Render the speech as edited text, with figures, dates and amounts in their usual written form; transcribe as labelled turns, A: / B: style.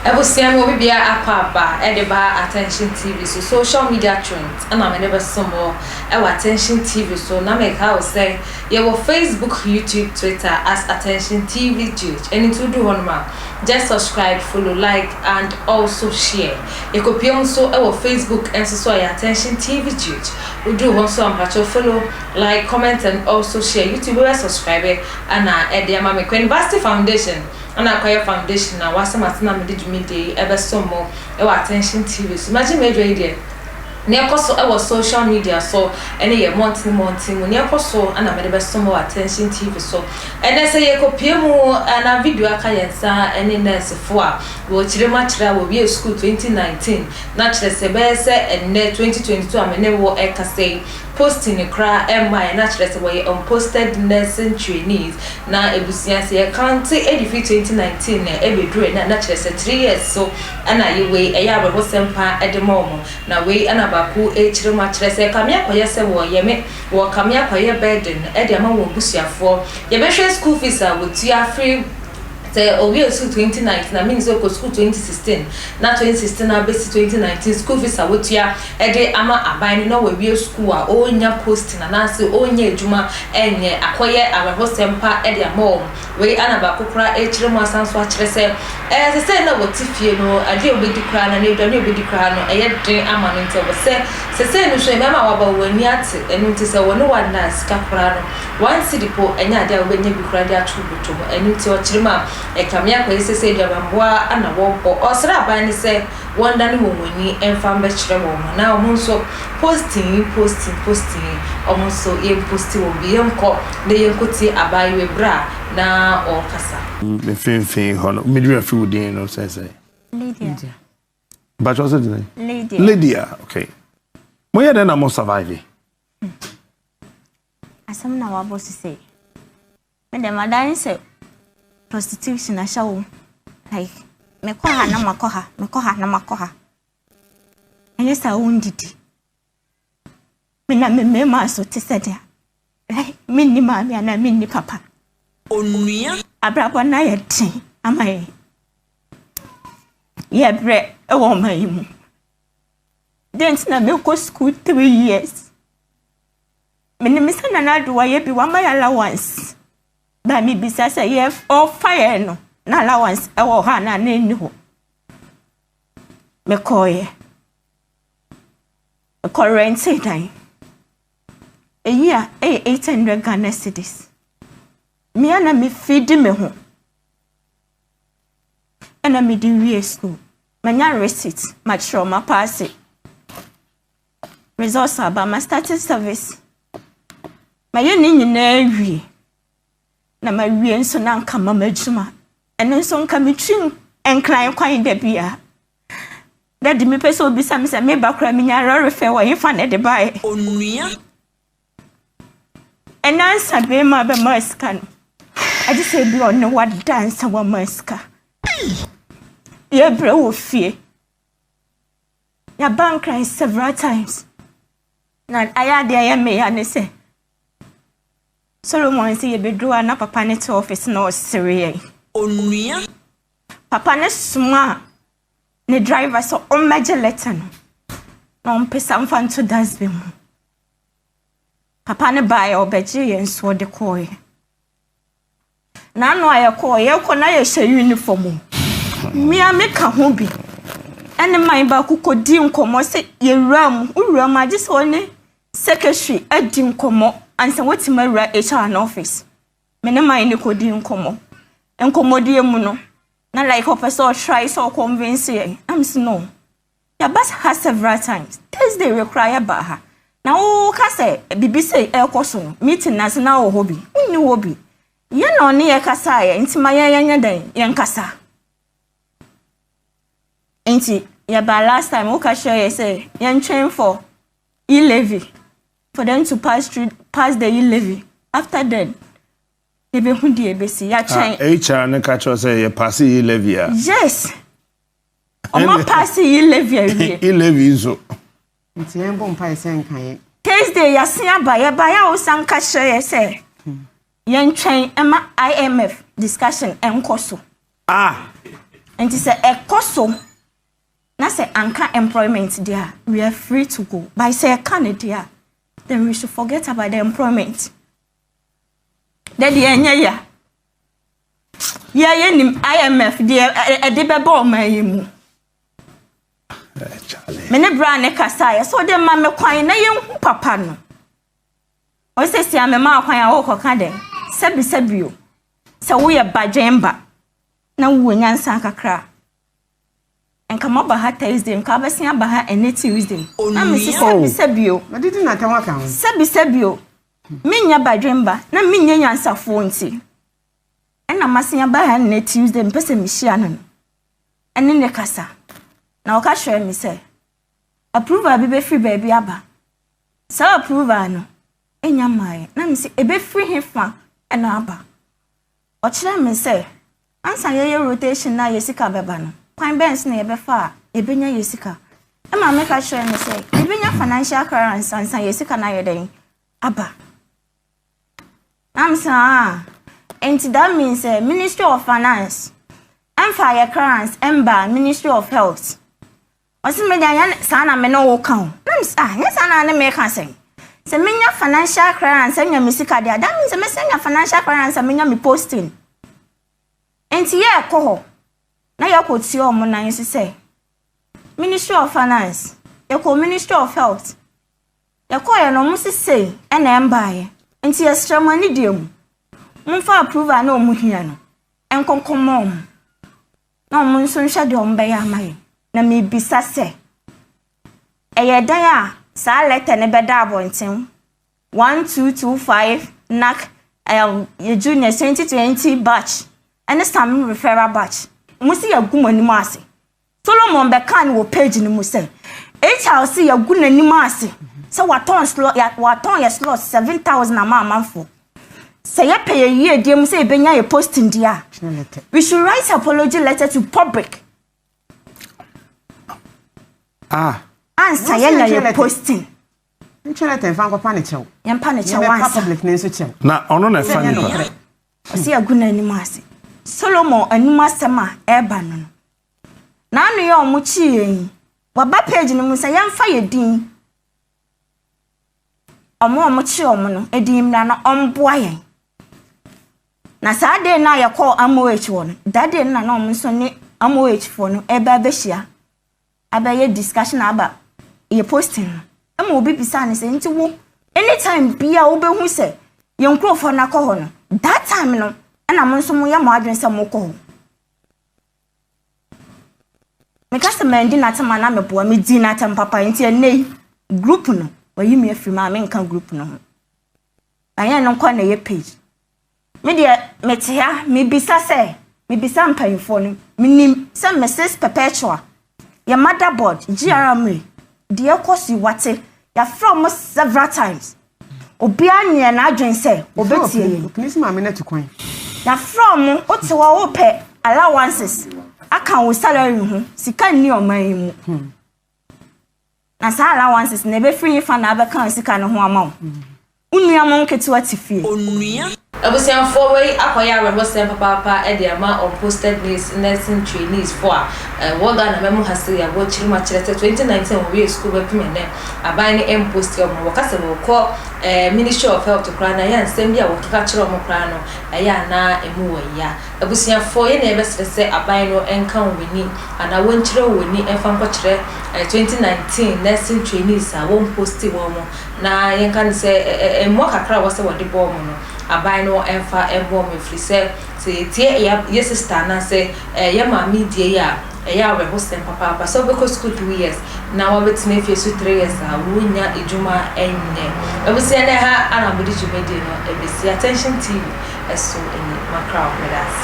A: Ebusiam will be a papa, Edeba Attention TV, so social media trends, and I'm never some more. Our Attention TV, so now make how say, you will Facebook, YouTube, Twitter as Attention TV Judge, and into do one more. Just subscribe, follow, like, and also share. You could be also our Facebook and so Attention TV Judge. We do also follow, like, comment, and also share. YouTube will subscribe, and Eddie Mama University Foundation. And I foundation now was some did me day ever so more Attention TV. So imagine me radio. Near also our social media so any monthly near also and I made some more Attention TV so and I say a copy more and a video akayensa any nurse for which the match will be a school 2019 naturally sebese and 2022 I may never ever say posting a cry and my natural way unposted nursing trainees now ebusian say county 2019 every drain natural 3 years so and I way a year of sempa at the moment now way and abaku echiro matches say come here koye se wo yeme wo come here koye burden e de ma wo busuafo ye be hwe school fees a wo tua free say obi school 2019 na means go school 2016 na 2016 na base 2019 school fees a wo tua e de ama aban no wo bi school a onya post na se onya ejuma enye akoye abaho sempa e de ama we anabako kra echiro mo asanso a kire se se na wo tifie no ade obedi kra na ne do ne obedi kra no e den ama no nte wo se no so mema wa ba wani ate enu nte se wo no wa na sika kra no one city po enya ade a wo benya bi kra de atubuto enu nte o kire ma e kamia kwa ise se diabamboa ana wo bo osra ban ni se wonda ni wonwani emfa mbe kire wo na o so posting o so e posting wo bi enko de yenkoti abaye bra na o kasa
B: me fin hono me dua fi wudin no say
C: Lydia
B: but what's it Lydia okay mo ye na mo survive
C: asam na wa boss say me dem adan say prostitution ashawo like me koha na makoha ene sa wundidi me na me ma so te said like me ni ma me na me ni papa onua abrabo na ye tin amai ye bre e wo mai mu dent na me go school 3 years me ni misana na do ye bi wa my allowance ba mi bisa say ye all fire no na allowance e wo ha na ni ho me koye currency time a year 800 Ghana cedis me ana me feed me ho ana me di wie school manya receipt ma show ma pass results about my starting service ma ye ni nyina wie na ma wie nso na nka ma majuma eno nso nka me twin enkran kwan da bia da di me pese obi sa me se me bakra me nya refe wo yefa na de bae onua enansa be ma be maska no I just say bro no what dance wa maska ye bre wo fie ya bank cry several times na aya de ya me ya ne say Solomon say ye bedru na papa ne to office na o sere onua papa ne suma ne driver so o meje letter no na on pesa mfa to dustbin papa ne buy obeje ye nso de koy na no aye koy ye ko na ye hye uniform mi ameka ho bi ene man ba kukodi nkomo se ye uram agise one secretary adi nkomo ansa wati mawura HR office me ne man ne kodi nkomo die mu no na like person try so convince ye am say no ya but has several times Thursday require ba ha na o ka say bibi say e koso no meeting na se na o hobby unni hobby ye no ne ye kasa ye ntima ye nya dan ye nkasa enti ya ba last time o ka show ye say ye train for e-levy for them to pass the e-levy after that they be hu die be si ya train
B: HR ne ka cho say ye pass e-levy
C: yes o ma pass e-levy
B: e-levy so
D: nti en bon pa ese nkan ye
C: Thursday ya sia ba ya o san ka show ye say ye train ema IMF discussion enkoso And it's a coso. Na say anka employment there, we are free to go. But say Canada, then we should forget about the employment. Then the enya yeah, IMF dear a debabo my Mene brand kasaya so dem ma me kwan na ye hu papa no. O se sia me ma kwan a wo koka de. Sebio. Se wo ye badwemba na wo nyansa kakra. Enka ma ba ha Thursday, enka ba sia ba ha ene Tuesday. Na me se sebio.
D: Ma didi na tan waka ho.
C: Sebio. Minya badwemba na minya nyansa fo nti. Ena masia ba ha ene Tuesday mpese mi hia no. Ene ne kasa. Na oka hwe mi say approval bi be free baby aba. So approval no enya mai na mi say e be free hefa ena aba. O kire mi say ansa ye rotation na yesika beba no. Kwan bens na ye be fa e benya yesika. E ma me ka hwe mi say e benya financial clearance ansa yesika na ye den aba. Amsa and that means Ministry of Finance and Fire Clearance and Ministry of Health. Osi me dan sana me no wo kan. Yes sana na me kan say. Se menya financial clearance anya me sika dia. That means me senya financial clearance menya me posting. Enti ye ko ho. Na ye ko ti o mo nan say. Ministry of Finance, ye ko Ministry of Health. Ye ko ye no mo say e na embaye. Enti ye stramani diem. Mo fa approval na o mo hia no. Enkonkomo. Na mo nso nhwe de o mbaye amaye. Na me bisa se eye dan a sa letter ne beda abonten 1225 nak ye junior 2020 batch and some referral batch musi ya gumani ase Solomon be kan wo page ni mu se HRC ya gunani ase se waton slot ya slot 7,000 amanfo se ye pay ye die mu se benya ye posting dia we should write apology letter to public. Answer ye posting.
D: Thrɛatɛn fan ko pane chew.
C: Yan pane chew once.
D: Public ne so chew.
B: Na ono na fa ni pa.
C: Osi aguna anim ase. Solomon anim asema eba no. Na anu ye omo chi yen. Wa ba page no mu say yan fa ye din. Omo chi omo no edin mra na omboa yen. Na saa day na ye call amoh wo no. That day na omo so ne amoh fo no eba behia. Abaye discussion about ye posting. Ema obi bisa ne say nti wo anytime bia wo be hu say ye nkrofo na kɔ hɔ no that time no na mo nso mo ya mo adwen say mo kɔ hɔ. Me ka se mandi na tema na me boa me di na tem papa nti enei group no wayi me afiri ma me nka group no ho. Anya no kɔ na ye page. Me de me tia me bisa say me bisa mpanfo no minim say message perpetual your motherboard GRM the cost you wate ya from several times obia nye na adwen say obetie ye
D: please ma me na to kwan
C: ya from ote wa wo pe allowances aka wo salary ho sika ni o man mu na sa allowances na be free fa na be kan sika no ho ama wo unua mo nketu atifie onua
A: Abusian forward akoya rebosem papa e de ama unposted news nursing trainees for woga na memo hase ya wo chirima chirete 2019 we school be pimene aban ni impost yo mo wakase wo ko Ministry of Health kra na ya nsem bia wo kaka chiro mo kra no ya na emu wo ya abusian forward na be sese aban no enka woni ana won chiro woni enfa nko chire 2019 nursing trainees a won posti wo mo na yenka ne se mo kakra wo se wo de bo mo no abai no enfa ebo me free say tie ya sister na say ya mami die ya ya we hostem papa so be ko school 2 years na wa betime fie so 3 years a wonya ejuma enye ebusia na ha ana bodi jumedi no ebesi attention TV eso eni macra with us.